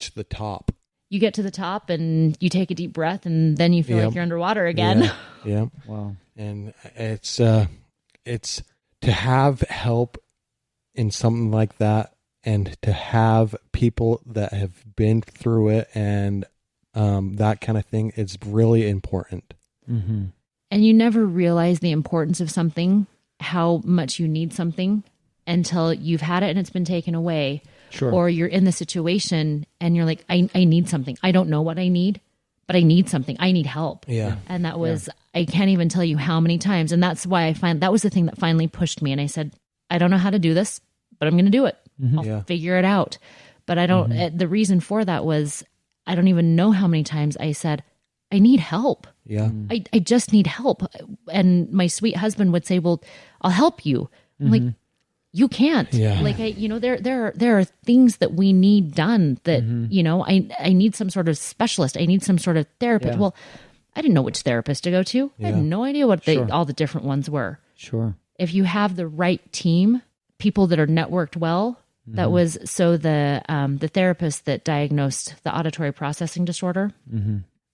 to the top. You get to the top and you take a deep breath, and then you feel like you're underwater again. Yeah. Wow. And it's to have help in something like that, and to have people that have been through it and that kind of thing is really important. Mm-hmm. And you never realize the importance of something, how much you need something, until you've had it and it's been taken away. Sure. Or you're in the situation and you're like, I need something. I don't know what I need, but I need something. I need help. Yeah. And that was, I can't even tell you how many times. And that's why that was the thing that finally pushed me. And I said, I don't know how to do this, but I'm going to do it. Mm-hmm. I'll figure it out. But I don't, the reason for that was, I don't even know how many times I said, I need help. Yeah. I just need help. And my sweet husband would say, well, I'll help you. I'm like, you can't. Yeah. Like, there are things that we need done that, I need some sort of specialist. I need some sort of therapist. Yeah. Well, I didn't know which therapist to go to. I had no idea what all the different ones were. Sure. If you have the right team, people that are networked well, that was, so the therapist that diagnosed the auditory processing disorder,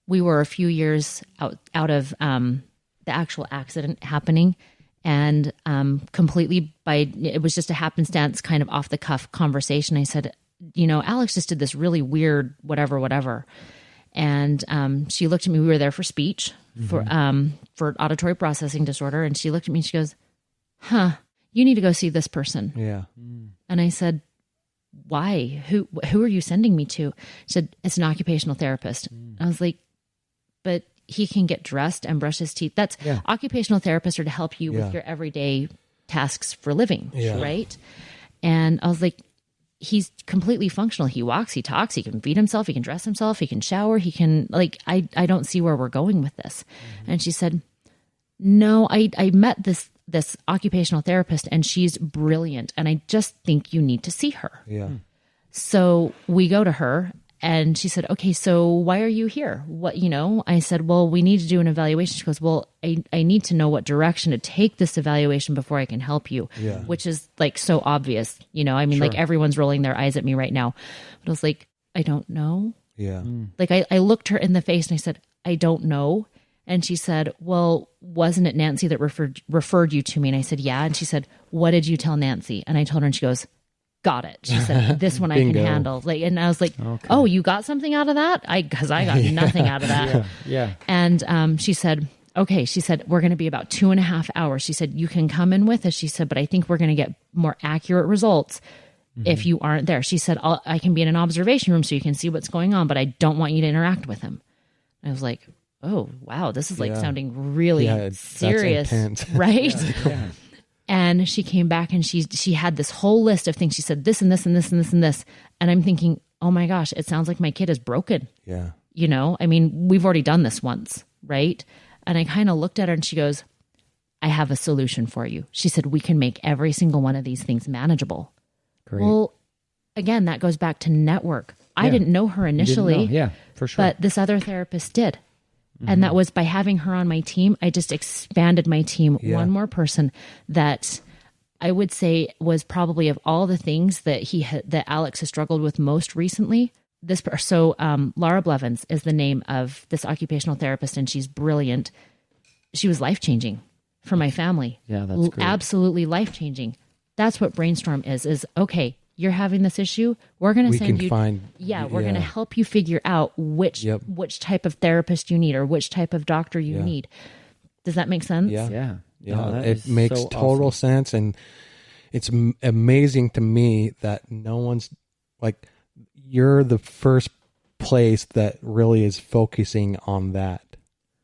we were a few years out of the actual accident happening. And completely it was just a happenstance, kind of off the cuff conversation. I said, Alex just did this really weird whatever. And she looked at me. We were there for speech for auditory processing disorder. And she looked at me and she goes, you need to go see this person. Yeah. And I said, why? Who are you sending me to? She said, it's an occupational therapist. I was like, but he can get dressed and brush his teeth. That's occupational therapists are to help you with your everyday tasks for living, right? And I was like, he's completely functional. He walks, he talks, he can feed himself, he can dress himself, he can shower, he can, like, I don't see where we're going with this. And she said, no, I met this occupational therapist and she's brilliant. And I just think you need to see her. Yeah. So we go to her. And she said, okay, so why are you here? What, I said, well, we need to do an evaluation. She goes, well, I need to know what direction to take this evaluation before I can help you, which is like so obvious, like everyone's rolling their eyes at me right now. But I was like, I don't know. Yeah. Like I looked her in the face and I said, I don't know. And she said, well, wasn't it Nancy that referred you to me? And I said, yeah. And she said, what did you tell Nancy? And I told her and she goes, got it. She said, this one I can handle. Like, and I was like, oh, you got something out of that? Because I got nothing out of that. Yeah. And she said, okay. She said, we're going to be about 2.5 hours. She said, you can come in with us. She said, but I think we're going to get more accurate results if you aren't there. She said, I can be in an observation room so you can see what's going on, but I don't want you to interact with him. And I was like, oh, wow, this is like sounding really serious, right? Yeah. And she came back and she had this whole list of things. She said this and this and this and this and this. And I'm thinking, oh my gosh, it sounds like my kid is broken. Yeah. I mean, we've already done this once, right? And I kind of looked at her and she goes, I have a solution for you. She said, we can make every single one of these things manageable. Great. Well, again, that goes back to network. I didn't know her initially. Yeah, for sure. But this other therapist did. And that was by having her on my team. I just expanded my team. One more person that I would say was probably, of all the things that that Alex has struggled with most recently. Laura Blevins is the name of this occupational therapist, and she's brilliant. She was life-changing for my family. Yeah, that's great. Absolutely life-changing. That's what Brainstorm is okay. You're having this issue. We're going to send you. We're going to help you figure out which type of therapist you need or which type of doctor you need. Does that make sense? Yeah. No, it makes so total sense, and it's amazing to me that no one's like, you're the first place that really is focusing on that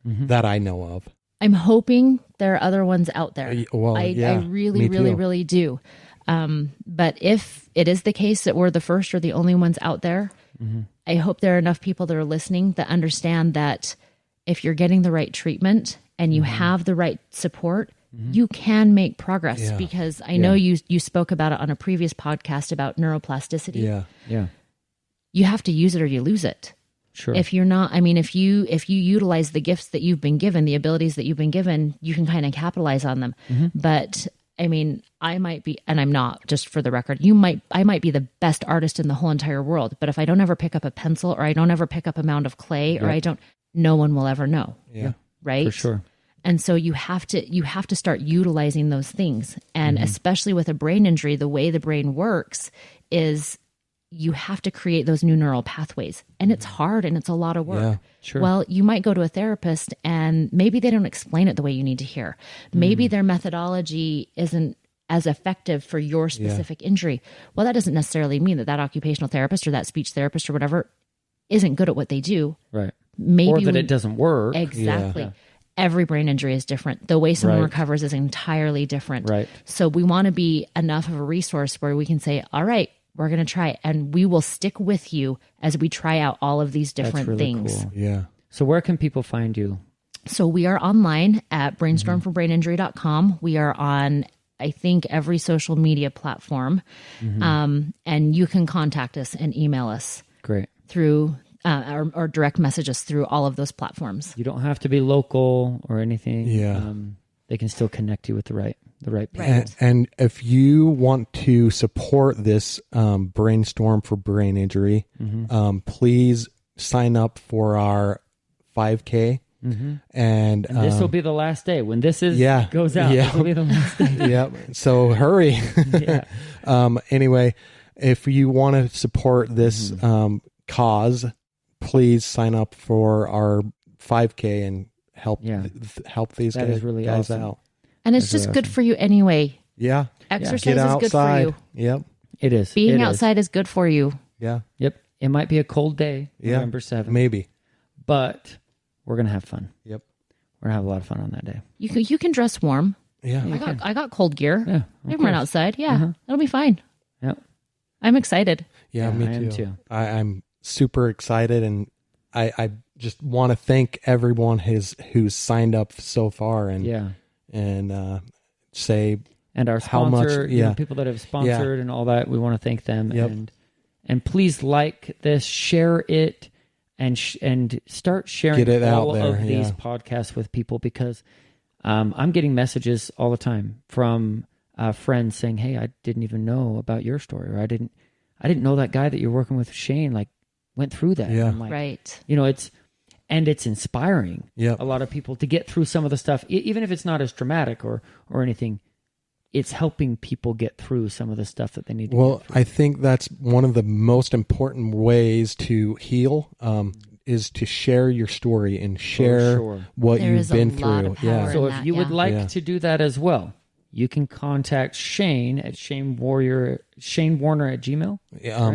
that I know of. I'm hoping there are other ones out there. Well, I really, really, really do. But if it is the case that we're the first or the only ones out there, I hope there are enough people that are listening that understand that if you're getting the right treatment and you have the right support, you can make progress. Because I know you spoke about it on a previous podcast about neuroplasticity. Yeah. You have to use it or you lose it. Sure. If you're not, if you utilize the gifts that you've been given, the abilities that you've been given, you can kind of capitalize on them. But I mean, I might be, and I'm not, just for the record, I might be the best artist in the whole entire world, but if I don't ever pick up a pencil, or I don't ever pick up a mound of clay, or no one will ever know. Yeah. Right. For sure. And so you have to start utilizing those things. And especially with a brain injury, the way the brain works is you have to create those new neural pathways, and it's hard and it's a lot of work. Yeah, sure. Well, you might go to a therapist and maybe they don't explain it the way you need to hear. Maybe their methodology isn't as effective for your specific injury. Well, that doesn't necessarily mean that occupational therapist or that speech therapist or whatever isn't good at what they do. Right. Maybe Or that it doesn't work. Exactly. Yeah. Every brain injury is different. The way someone recovers is entirely different. Right. So we want to be enough of a resource where we can say, all right, we're going to try it, and we will stick with you as we try out all of these different really things. cool. Yeah. So where can people find you? So we are online at brainstormforbraininjury.com. We are on, I think, every social media platform. And you can contact us and email us Great. through or direct message us through all of those platforms. You don't have to be local or anything. Yeah. They can still connect you with the right people. And if you want to support this brainstorm for brain injury, please sign up for our 5K. And this will be the last day when this goes out. Yeah. This will be the last day. Yep. So hurry. Yeah. Anyway, if you want to support this cause, please sign up for our 5K and help these That guys, is really guys awesome. out. And it's just good for you anyway. Yeah. Exercise Get is outside. good for you. Yep. It is. Being It is. outside is good for you. Yeah. Yep. It might be a cold day, Yeah. November 7th, Maybe. but we're going to have fun. Yep. We're going to have a lot of fun on that day. You can dress warm. Yeah. I got cold gear. Yeah. I can run outside. Yeah. It'll be fine. Yep. I'm excited. Yeah, Yeah, me I am too. too. I'm super excited, and I just want to thank everyone who's signed up so far, and say And our how much- sponsor, people that have sponsored and all that, we want to thank them. Yep. And please like this, share it, and start sharing Get it all out there, of these yeah. podcasts with people, because I'm getting messages all the time from friends saying, "Hey, I didn't even know about your story," or I didn't know that guy that you're working with, Shane, like went through that. Yeah. I'm like, Right. it's inspiring. Yep. A lot of people to get through some of the stuff, even if it's not as dramatic or anything. It's helping people get through some of the stuff that they need to Well, get through. I think that's one of the most important ways to heal, is to share your story and share sure. what There you've is a been lot through. of power Yeah. So in if that, you would yeah. like Yeah. to do that as well, you can contact Shane at Shane Warner at Gmail.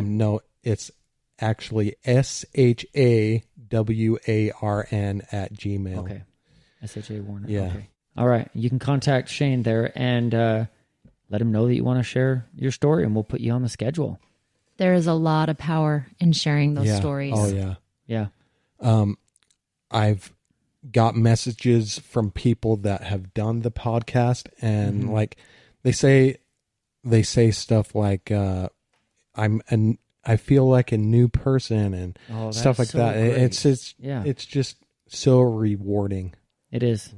No, it's actually SHAWARN Okay. SHA Warner. Yeah. Okay. All right. You can contact Shane there and let him know that you want to share your story, and we'll put you on the schedule. There is a lot of power in sharing those Yeah. stories. Oh yeah. Yeah. I've got messages from people that have done the podcast, and like they say stuff like I feel like a new person, and stuff like so that. great. It's just so rewarding. It is.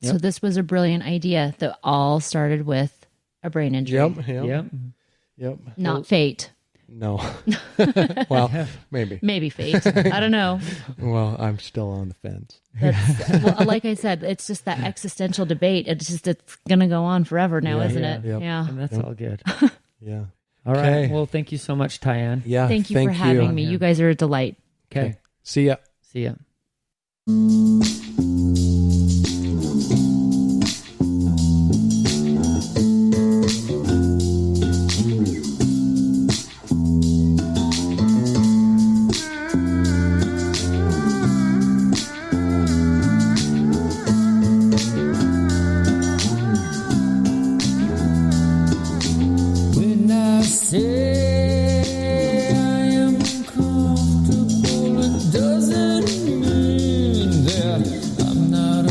So Yep. this was a brilliant idea that all started with a brain injury. Yep. Not fate. No. Well, maybe. Maybe fate. I don't know. Well, I'm still on the fence. Well, like I said, it's just that existential debate. It's going to go on forever now, isn't it? Yep. Yeah. And that's all good. Yeah. All right. Okay. Well, thank you so much, TyAnne. Yeah. Thank you for having me. You guys are a delight. Okay. See ya. See ya. When I say I am comfortable, it doesn't mean that I'm not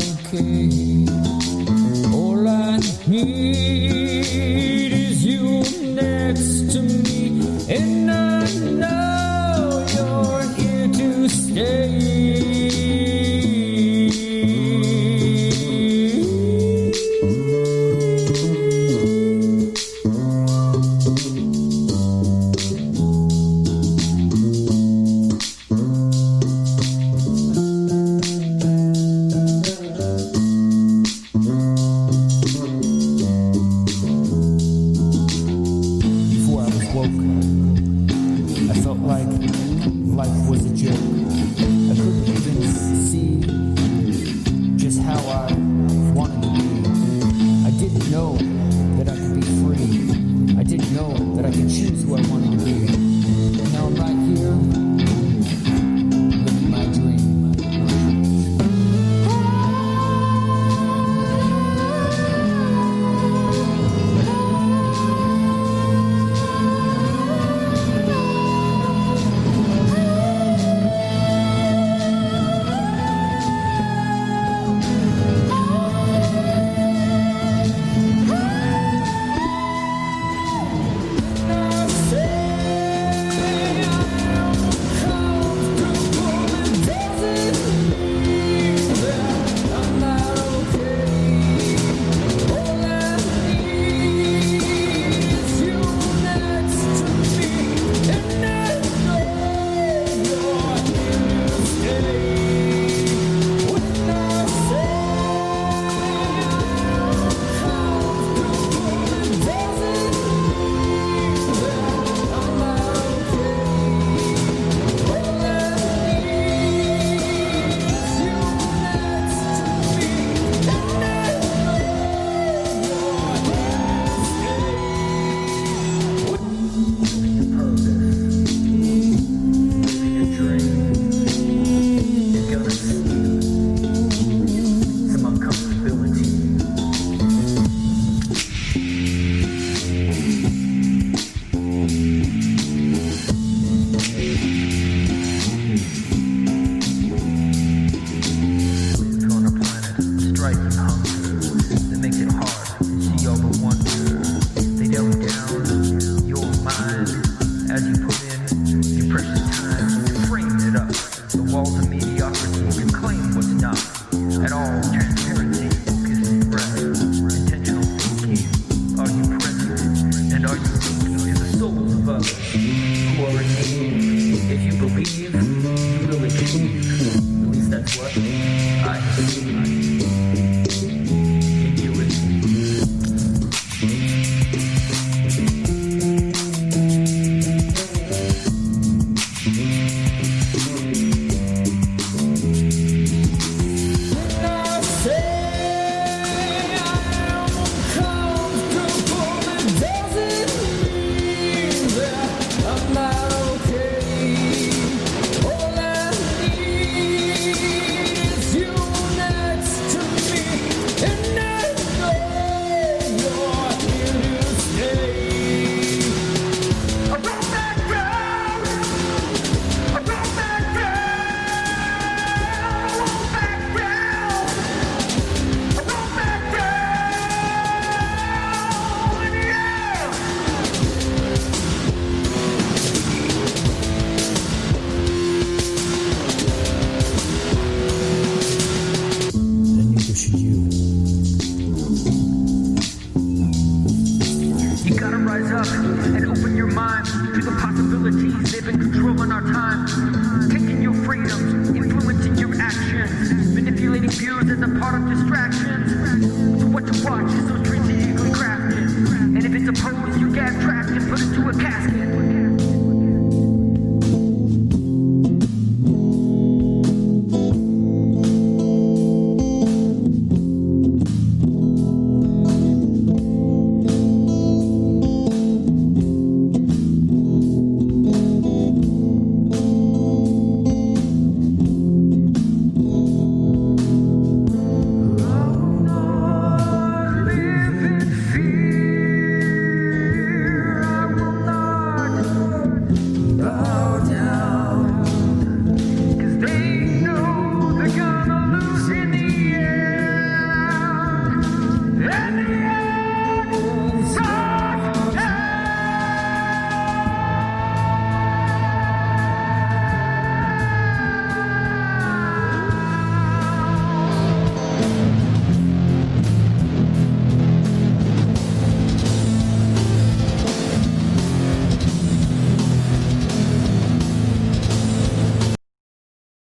life was a joke. I couldn't even see just how I wanted to be. I didn't know that I could be free. I didn't know that I could choose who I wanted to be. And now I'm right here, living my dream. If you believe, you will achieve. At least that's what I believe.